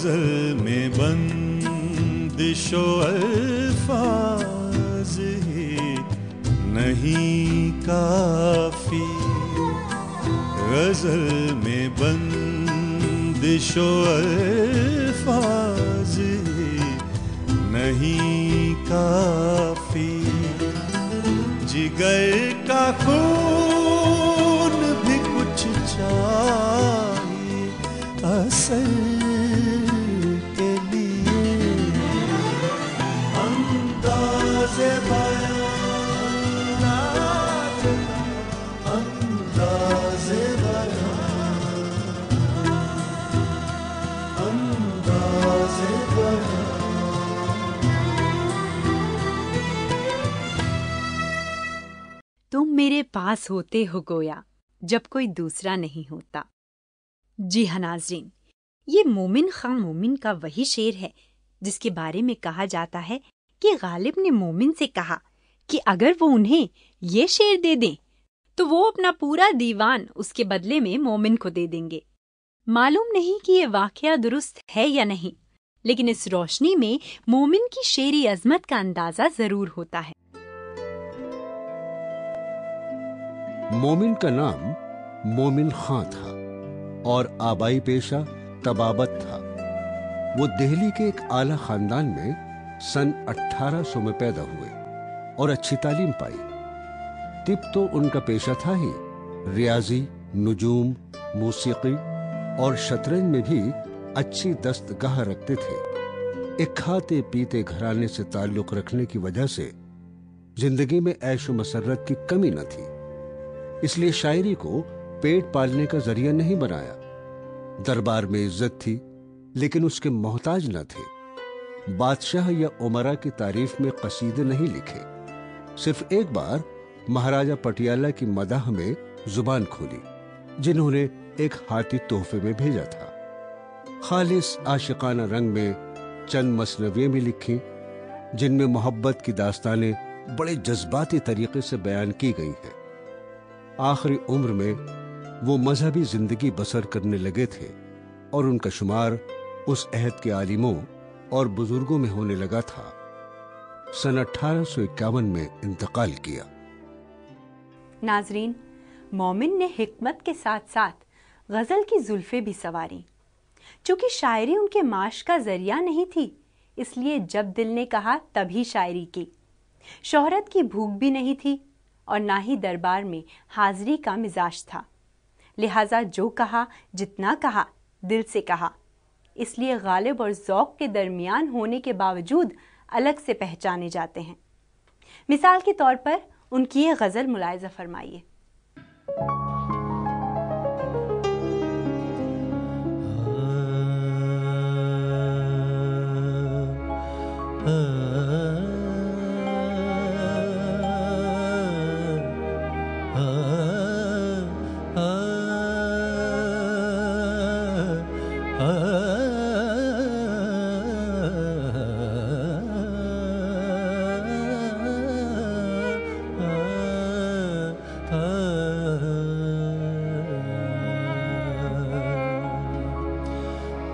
गजल में बंदिशो अल्फाज ही नहीं काफी, गजल में बंदिशो अल्फाज ही नहीं काफी, जिगर का खून भी कुछ चाहिए असल के लिए, अंदाज़े बयान, अंदाज़े बयान, अंदाज़े बयान। तुम मेरे पास होते हो गोया जब कोई दूसरा नहीं होता। जी हाँ नाज़रीन, ये मोमिन खां मोमिन का वही शेर है जिसके बारे में कहा जाता है कि गालिब ने मोमिन से कहा कि अगर वो उन्हें ये शेर दे दें तो वो अपना पूरा दीवान उसके बदले में मोमिन को दे देंगे। मालूम नहीं कि ये वाकया दुरुस्त है या नहीं, लेकिन इस रोशनी में मोमिन की शेरी अजमत का अंदाजा जरूर होता है। मोमिन का नाम मोमिन खां था और आबाई पेशा तबाबत था। वो दिल्ली के एक आला खानदान में सन 1800 में पैदा हुए और अच्छी तालीम पाई। तिब तो उनका पेशा था ही, रियाजी, नुजूम, मूसीकी और शतरंज में भी अच्छी दस्तगाह रखते थे। एक खाते पीते घराने से ताल्लुक रखने की वजह से जिंदगी में ऐशो मसरत की कमी न थी, इसलिए शायरी को पेट पालने का जरिया नहीं बनाया। दरबार में इज्जत थी लेकिन उसके मोहताज न थे। बादशाह या उमरा की तारीफ में कसीदे नहीं लिखे। सिर्फ एक बार महाराजा पटियाला की मदाह में जुबान खोली, जिन्होंने एक हाथी तोहफे में भेजा था। खालिस आशिकाना रंग में चंद मसनवियां भी लिखी, जिनमें मोहब्बत की दास्तानें बड़े जज्बाती तरीके से बयान की गई हैं। आखिरी उम्र में वो मजहबी जिंदगी बसर करने लगे थे और उनका शुमार उस अहद के आलिमों और बुजुर्गों में होने लगा था। सन 1851 में इंतकाल किया। नाजरीन, मोमिन ने हिकमत के साथ साथ गजल की जुल्फे भी सवारी। चूंकि शायरी उनके माश का जरिया नहीं थी, इसलिए जब दिल ने कहा तभी शायरी की। शोहरत की भूख भी नहीं थी और ना ही दरबार में हाजिरी का मिजाज था, लिहाजा जो कहा, जितना कहा, दिल से कहा। इसलिए गालिब और ज़ौक़ के दरमियान होने के बावजूद अलग से पहचाने जाते हैं। मिसाल के तौर पर उनकी ये गज़ल मुलाहिज़ा फरमाइए।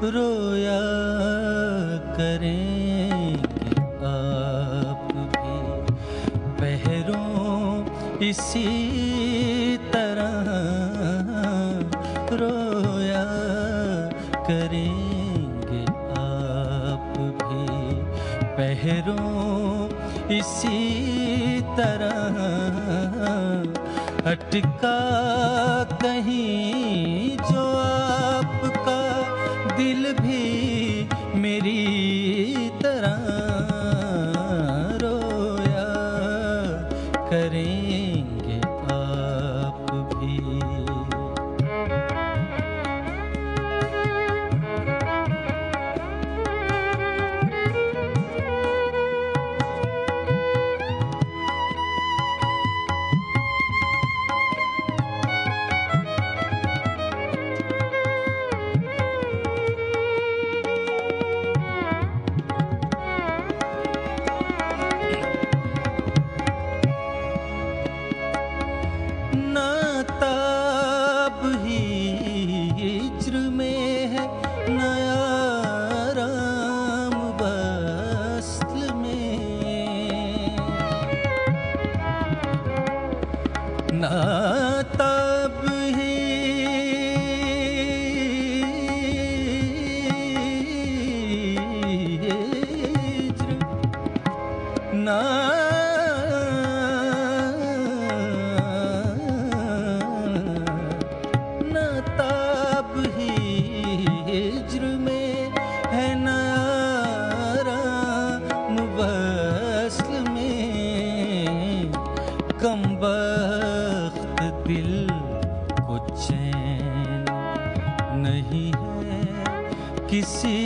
रोया करेंगे आप भी पहरों इसी तरह, रोया करेंगे आप भी पहरों इसी तरह, अटका कहीं जो आपका दिल भी मेरी तरह, रोया करेंगे आप भी। ना ना ताब ही हिज्र में है, ना आराम वस्ल में, कम वक्त दिल को चैन नहीं है किसी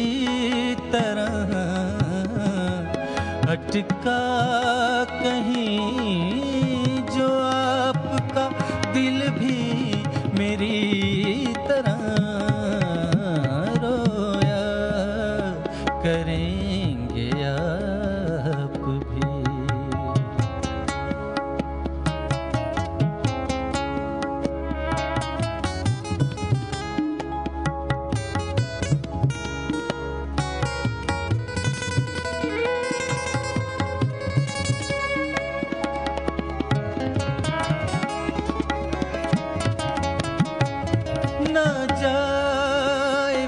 तरह, अटका कहीं जो आपका दिल भी मेरी तरह, रोया करेंगे आप भी। ना जाए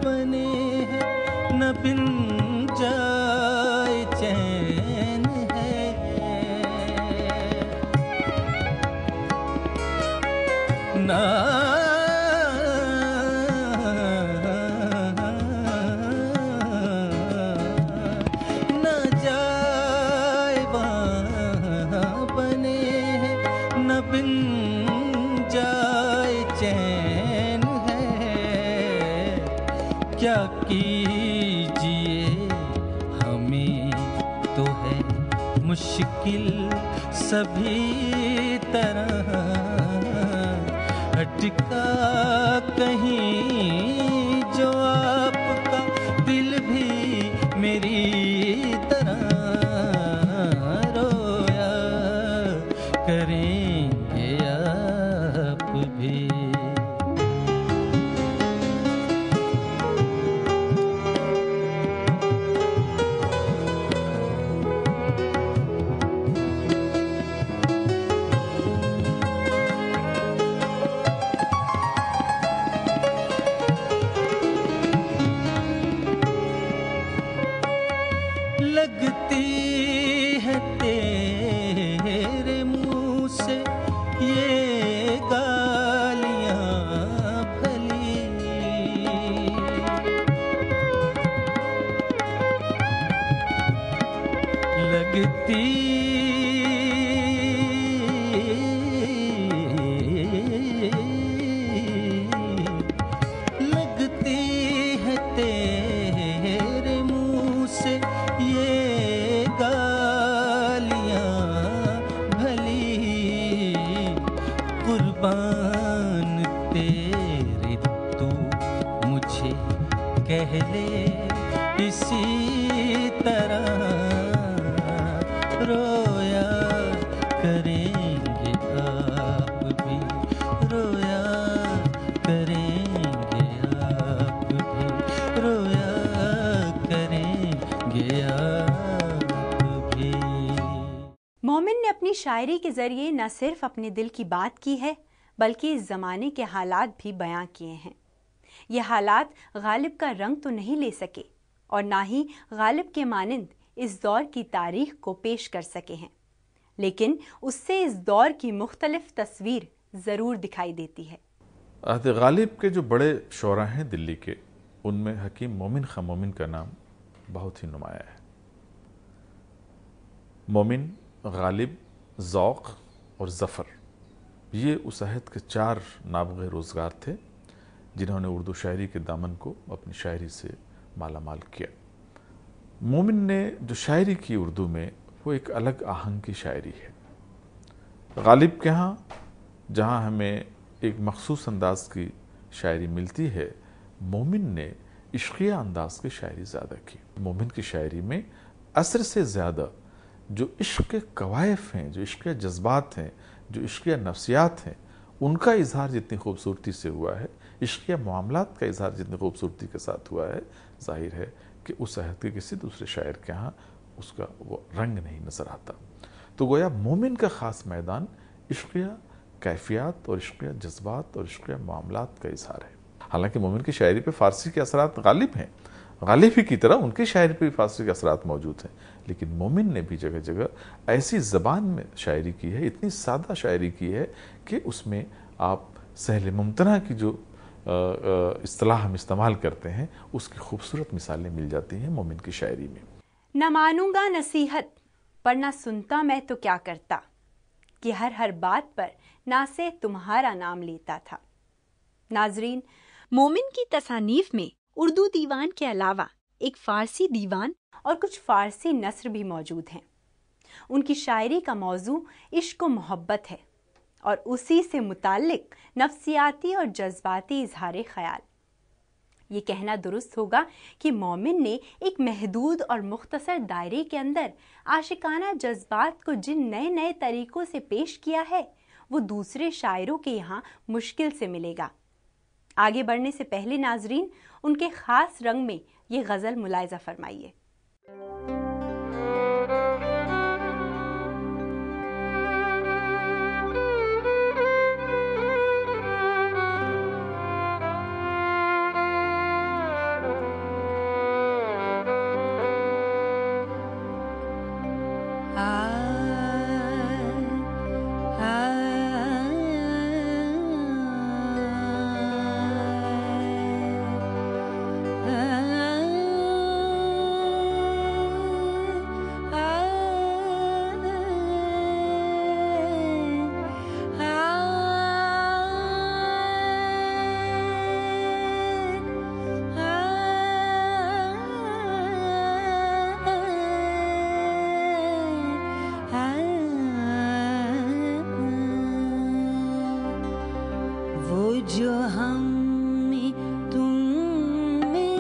बने हैं, न बिन जाए चैन है, ना ना जाए बने हैं, न बिन जाए चैन है, क्या कीजिए हमें तो है मुश्किल सभी तरह, अटका कहीं जो आपका दिल भी मेरी तरह, रोया करेंगे आप भी। लगती है तेरे मुंह से ये गालियां भली, लगती लगती है तेरे मुंह से ये गालियां भली, कुर्बान तेरे तू मुझे कह ले इसी तरह, रोया करेंगे आप भी, रोया करेंगे आप भी, रोया करेंगे आप भी। मोमिन ने अपनी शायरी के जरिए न सिर्फ अपने दिल की बात की है बल्कि इस जमाने के हालात भी बयां किए हैं। ये हालात गालिब का रंग तो नहीं ले सके और ना ही गालिब के मानिंद इस दौर की तारीख को पेश कर सके हैं, लेकिन उससे इस दौर की मुख्तलिफ तस्वीर ज़रूर दिखाई देती है। अहद गालिब के जो बड़े शोरा हैं दिल्ली के, उनमें हकीम मोमिन खां मोमिन का नाम बहुत ही नुमाया है। मोमिन, गालिब, ज़ौक़ और ज़फ़र, ये उस अहद के 4 नाबग़े रोज़गार थे जिन्होंने उर्दू शायरी के दामन को अपनी शायरी से माला माल किया। मोमिन ने जो शायरी की उर्दू में, वो एक अलग आहंग की शायरी है। गालिब के यहाँ जहाँ हमें एक मखसूस अंदाज की शायरी मिलती है, मोमिन ने इश्क़िया अंदाज की शायरी ज़्यादा की। मोमिन की शायरी में असर से ज़्यादा जो इश्क़ के कवायफ हैं, जो इश्क़ के जज्बात हैं, जो इश्क़ के नफ्सियात हैं, उनका इजहार जितनी खूबसूरती से हुआ है, इश्क़ के मामलात का इजहार जितनी खूबसूरती के साथ हुआ है, जाहिर है कि उस अहद के किसी दूसरे शायर के यहाँ उसका वो रंग नहीं नज़र आता। तो गोया मोमिन का ख़ास मैदान इश्क़िया कैफियत और इश्क़िया जज्बात और इश्क़िया मामलात का इजहार है। हालांकि मोमिन की शायरी पे फ़ारसी के असरात गालिब हैं, गालिबी की तरह उनकी शायरी पर भी फारसी के असरात मौजूद हैं, लेकिन मोमिन ने भी जगह जगह ऐसी ज़बान में शायरी की है, इतनी सादा शायरी की है कि उसमें आप सहल मुमतना की जो इस्तिलाह हम इस्तेमाल करते हैं उसकी खूबसूरत मिसालें मिल जाती हैं मोमिन की शायरी में। न मानूंगा नसीहत पर न सुनता मैं तो क्या करता, कि हर बात पर ना से तुम्हारा नाम लेता था। नाजरीन, मोमिन की तसानीफ में उर्दू दीवान के अलावा एक फारसी दीवान और कुछ फारसी नस्र भी मौजूद हैं। उनकी शायरी का मौजू इश्क व मोहब्बत है और उसी से मुताल्लिक नफ्सियाती और जज्बाती इजहार ख्याल। ये कहना दुरुस्त होगा कि मोमिन ने एक महदूद और मुख्तसर दायरे के अंदर आशिकाना जज्बात को जिन नए नए तरीकों से पेश किया है वो दूसरे शायरों के यहाँ मुश्किल से मिलेगा। आगे बढ़ने से पहले नाजरीन, उनके खास रंग में ये गज़ल मुलायजा फरमाइए। जो हम में तुम में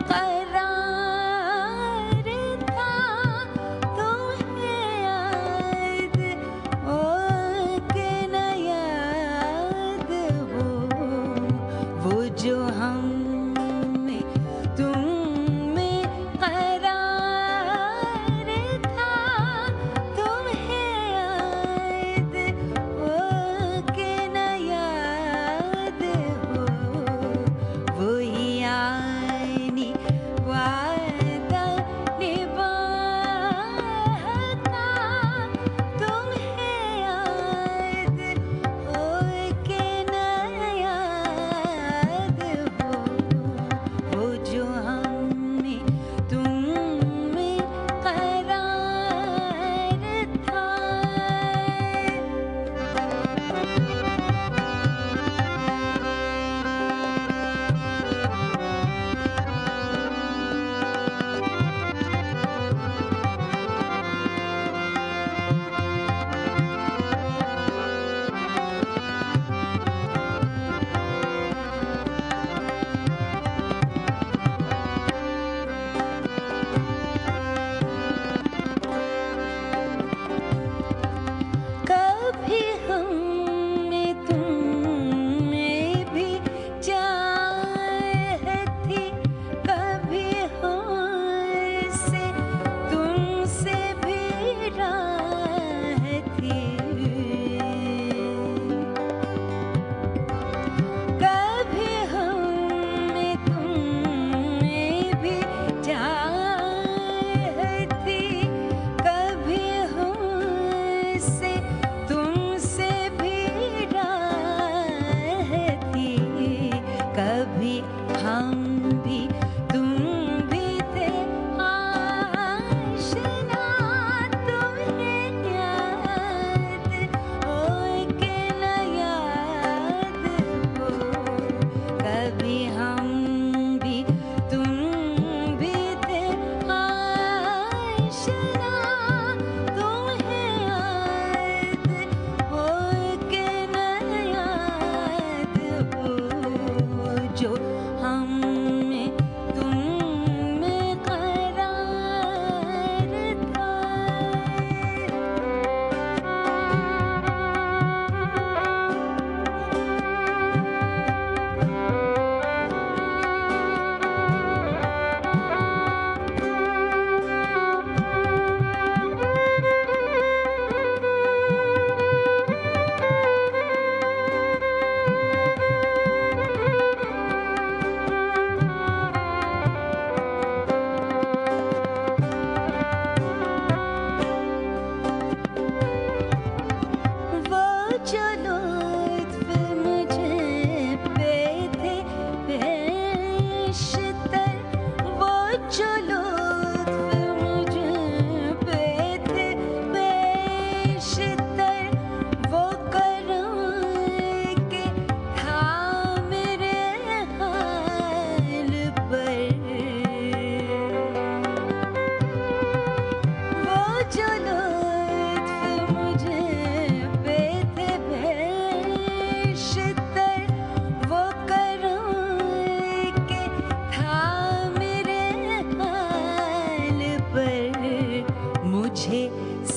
करार था, तुम्हें याद ओ के न याद हो। वो जो हम में तुम में करार था, तुम्हें याद ओ के न याद हो। वही आईनी वादा निभाता, तुम्हें याद हो के न याद हो। वो जो हमें तुम में करार था। कभी हम में तुम में भी चाह थी, कभी हमसे तुमसे भी राह थी। कभी हम में तुम में भी चाह थी, कभी हमसे तुमसे भी राह थी। कभी हम भी तुम भी थे आशना, तुम्हें याद हो के न याद हो। कभी हम भी तुम भी थे आशना, तुम्हें याद हो के न याद हो। जो हम में तुम में करार था।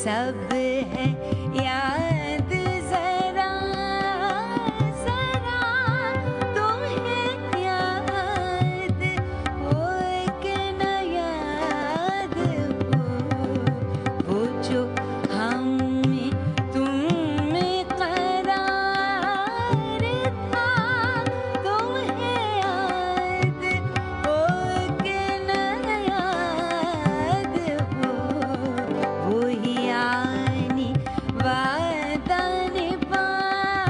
सब है याद जरा जरा तुम्हें याद हो कि न याद हो वो जो हम में तुम में करार था तुम्हें याद हो कि न याद हो वही आनी वादा निभाना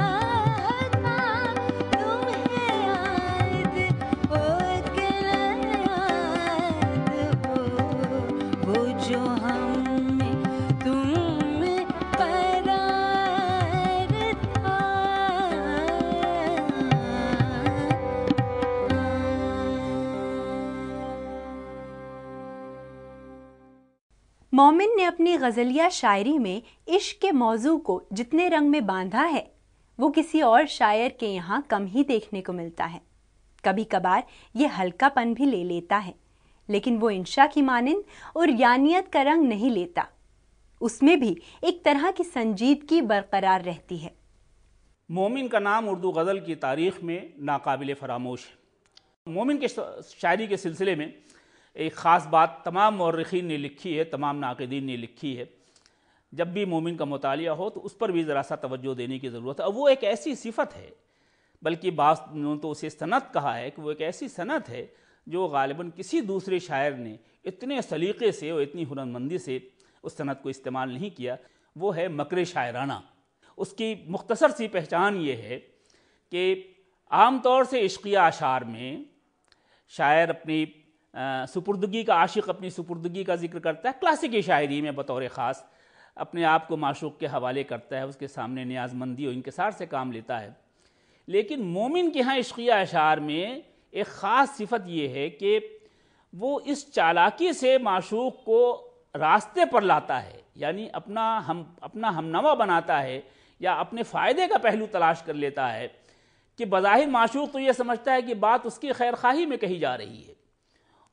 तुम्हें याद हो कि न याद हो वो जो हम में तुम में करार मोमिन ने अपनी गज़लिया शायरी में इश्क के मौजू को जितने रंग में बांधा है वो किसी और शायर के यहाँ कम ही देखने को मिलता है। कभी कभार ये हल्कापन भी ले लेता है, लेकिन वो इंशा की मानिंद और यानियत का रंग नहीं लेता। उसमें भी एक तरह की संजीदगी बरकरार रहती है। मोमिन का नाम उर्दू गज़ल की तारीख़ में नाकाबिल फ़रामोश है। मोमिन के शायरी के सिलसिले में एक ख़ास बात तमाम मौर्रिखीन ने लिखी है, तमाम नाक़िदीन ने लिखी है। जब भी मोमिन का मुतालिया हो तो उस पर भी ज़रा सा तवज्जो देने की ज़रूरत है। अब वो एक ऐसी सिफ़त है, बल्कि बाज़ ने तो उसे सनत कहा है कि वो एक ऐसी सनत है जो ग़ालिबन किसी दूसरे शायर ने इतने सलीक़े से और इतनी हुनरमंदी से उस सनत को इस्तेमाल नहीं किया। वो है मकर शायराना। उसकी मुख्तसर सी पहचान ये है कि आम तौर से इश्क़िया अशार में शायर अपनी सुपुर्दगी का आशिक अपनी सुपुर्दगी का जिक्र करता है। क्लासिकी शायरी में बतौर ख़ास अपने आप को माशूक़ के हवाले करता है, उसके सामने नियाज़मंदी और इंकिसार से काम लेता है। लेकिन मोमिन के यहाँ इश्क़िया अशार में एक ख़ास सिफत ये है कि वो इस चालाकी से माशूक़ को रास्ते पर लाता है, यानी अपना हमनवा बनाता है या अपने फ़ायदे का पहलू तलाश कर लेता है कि बज़ाहिर माशूक़ तो ये समझता है कि बात उसकी खैर ख़ाही में कही जा रही है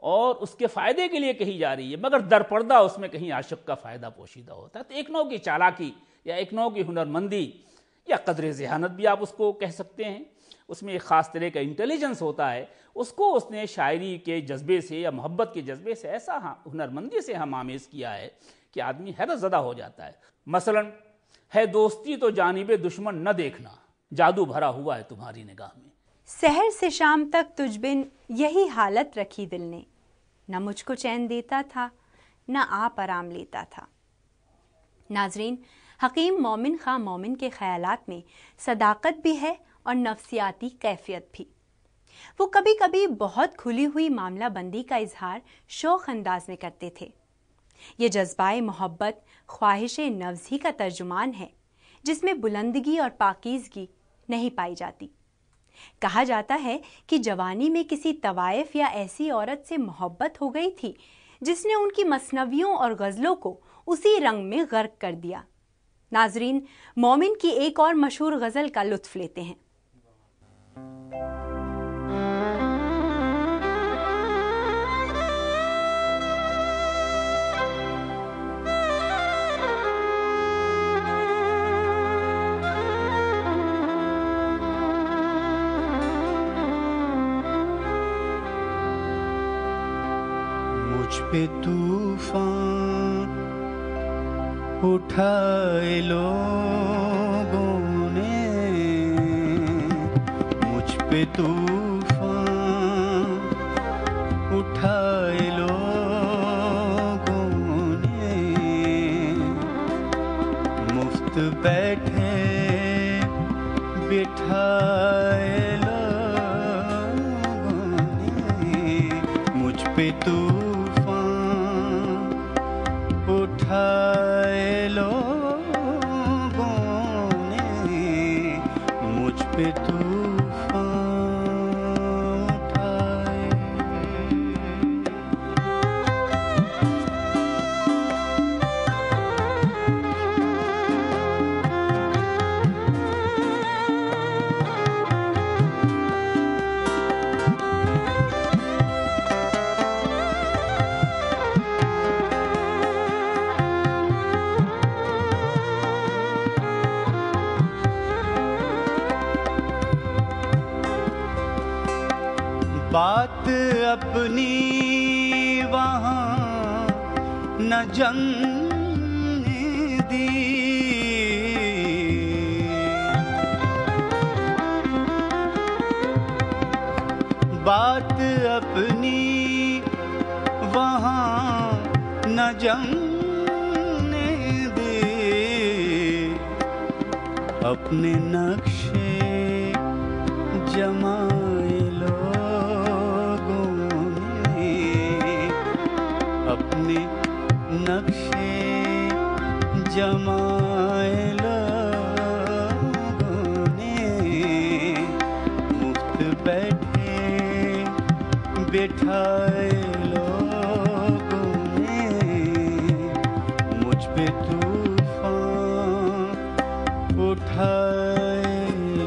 और उसके फ़ायदे के लिए कही जा रही है, मगर दरपर्दा उसमें कहीं आशिक का फ़ायदा पोशीदा होता है। तो एक नौ की चालाकी या एक नौ की हुनरमंदी या कदर ज़हानत भी आप उसको कह सकते हैं। उसमें एक ख़ास तरह का इंटेलिजेंस होता है। उसको उसने शायरी के जज्बे से या मोहब्बत के जज्बे से ऐसा हुनरमंदी से हम आमेज़ किया है कि आदमी हैरत ज़दा हो जाता है। मसलन है दोस्ती तो जानिबे दुश्मन न देखना, जादू भरा हुआ है तुम्हारी निगाह में। सहर से शाम तक तुझ बिन यही हालत रखी दिल ने, न मुझको चैन देता था न आप आराम लेता था। नाजरीन, हकीम मोमिन खां मोमिन के ख्यालात में सदाकत भी है और नफ्सियाती कैफियत भी। वो कभी कभी बहुत खुली हुई मामला बंदी का इजहार शौक अंदाज में करते थे। ये जज्बाए मोहब्बत ख्वाहिश नफ्सी का तर्जुमान है जिसमें बुलंदगी और पाकीज़गी नहीं पाई जाती। कहा जाता है कि जवानी में किसी तवाइफ या ऐसी औरत से मोहब्बत हो गई थी जिसने उनकी मसनवियों और गज़लों को उसी रंग में गर्क कर दिया। नाजरीन, मोमिन की एक और मशहूर गज़ल का लुत्फ़ लेते हैं। मुझ पे तूफान उठाए लोगों ने, मुझ पे तूफान उठाए लोगों ने, मुफ्त बैठे बिठाए लोगों ने, मुझ पे तूफान उठाए लोगों ने, मुझ पे तूफान उठाए। अपनी वहाँ न जमने दी। बात अपनी वहाँ न जमने दे, अपने नक्शे जमाए लोगों ने, अपने नक्शे जमाए लोगों ने, मुफ्त बैठे बिठाए लोगों ने, मुझ पे तूफान उठाए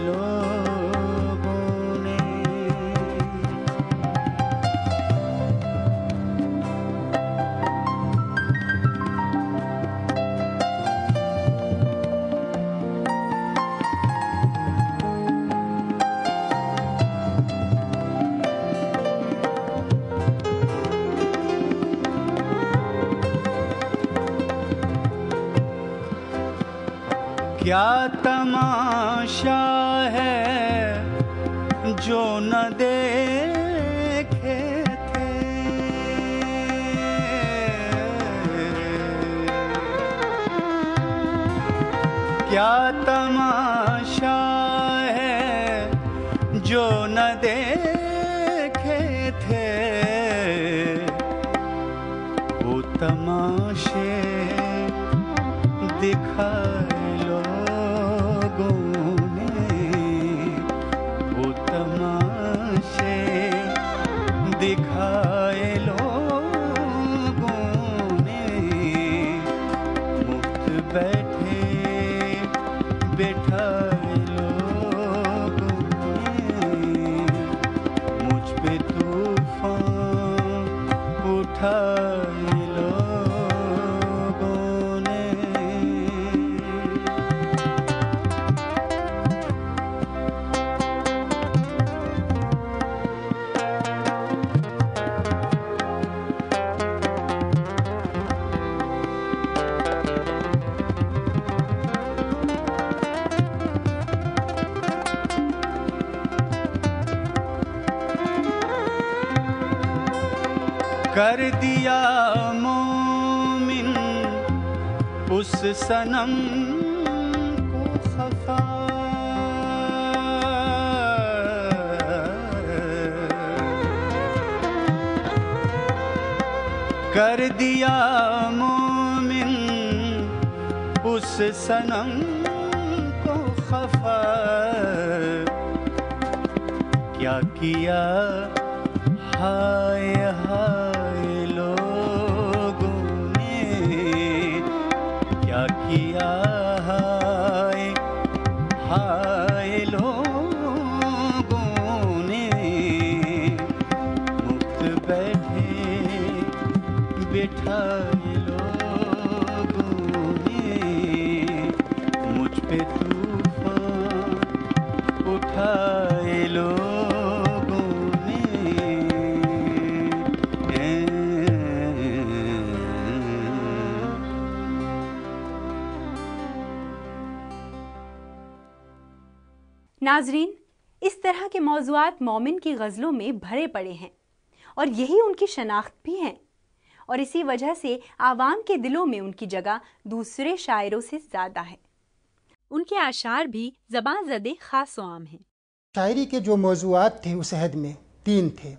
लोगों ने। क्या तमाशा है जो न देखे थे, क्या तमाशा है जो न देखे थे, वो तमाशे दिखाए दिखाए लोगों ने, मुफ्त बैठे बिठाए लोगों ने, मुझ पे तूफान उठाए लोगों ने। कर दिया मोमिन उस सनम को खफा, कर दिया मोमिन उस सनम को खफा, क्या किया हाय हाय लोगों ने, क्या किया हाय हाय लोगों ने, मुफ्त बैठे बिठाए लोगों ने, मुझ पे तूफान उठाए लोगों नाजरीन, इस तरह के मौज़ूआत मोमिन की गज़लों में भरे पड़े हैं और यही उनकी शनाख्त भी हैं, और इसी वजह से आवाम के दिलों में उनकी जगह दूसरे शायरों से ज़्यादा है। उनके आशार भी ज़बान ज़दे ख़ास व आम हैं। शायरी के जो मौज़ूआत थे उस अहद में 3 थे।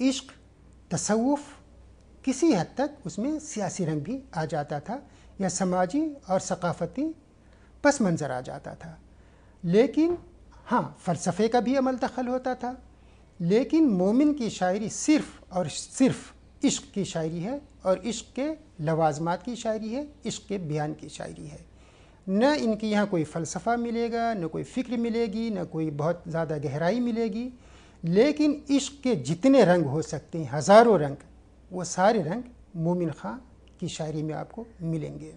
इश्क, तसव्वुफ़, किसी हद तक उसमें सियासी रंग भी आ जाता था या समाजी और सकाफ़ती पस मंज़र आ जाता था, लेकिन हाँ, फ़लसफ़े का भी अमल दखल होता था। लेकिन मोमिन की शायरी सिर्फ़ और सिर्फ इश्क की शायरी है, और इश्क के लवाज़मात की शायरी है, इश्क के बयान की शायरी है। न इनकी यहाँ कोई फ़लसफ़ा मिलेगा, न कोई फ़िक्र मिलेगी, न कोई बहुत ज़्यादा गहराई मिलेगी, लेकिन इश्क के जितने रंग हो सकते हैं, हज़ारों रंग, वो सारे रंग मोमिन ख़ां की शायरी में आपको मिलेंगे।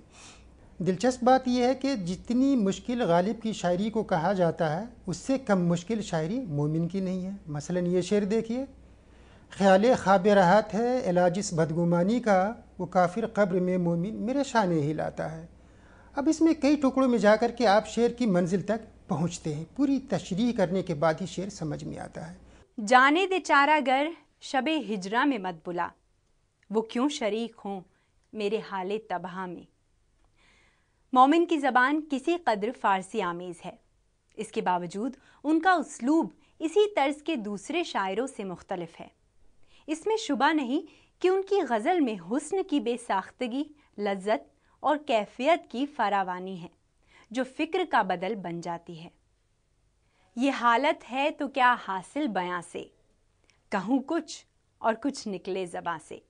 दिलचस्प बात यह है कि जितनी मुश्किल गालिब की शायरी को कहा जाता है, उससे कम मुश्किल शायरी मोमिन की नहीं है। मसलन ये शेर देखिए, ख्याल ख्वाब राहत है इलाजिस बदगुमानी का, वो काफिर कब्र में मोमिन मेरे शाने हिलाता है। अब इसमें कई टुकड़ों में जाकर के आप शेर की मंजिल तक पहुंचते हैं। पूरी तशरीह करने के बाद ही शेर समझ में आता है। जाने दे चारागर शबे हिजरा में मत बुला, वो क्यों शरीक हों मेरे हाले तबाह में। मोमिन की ज़बान किसी कदर फ़ारसी आमीज़ है, इसके बावजूद उनका उसलूब इसी तर्ज के दूसरे शायरों से मुख्तलिफ है। इसमें शुबा नहीं कि उनकी गज़ल में हुस्न की बेसाख्तगी, लज्जत और कैफियत की फरावानी है जो फ़िक्र का बदल बन जाती है। ये हालत है तो क्या हासिल बयां से, कहूँ कुछ और कुछ निकले ज़बां से।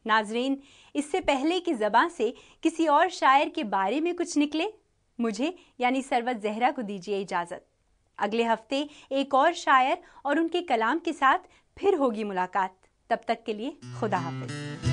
नाजरीन, इससे पहले कि ज़बां से किसी और शायर के बारे में कुछ निकले, मुझे यानी सरवत ज़हरा को दीजिए इजाज़त। अगले हफ्ते एक और शायर और उनके कलाम के साथ फिर होगी मुलाकात। तब तक के लिए खुदा हाफिज़।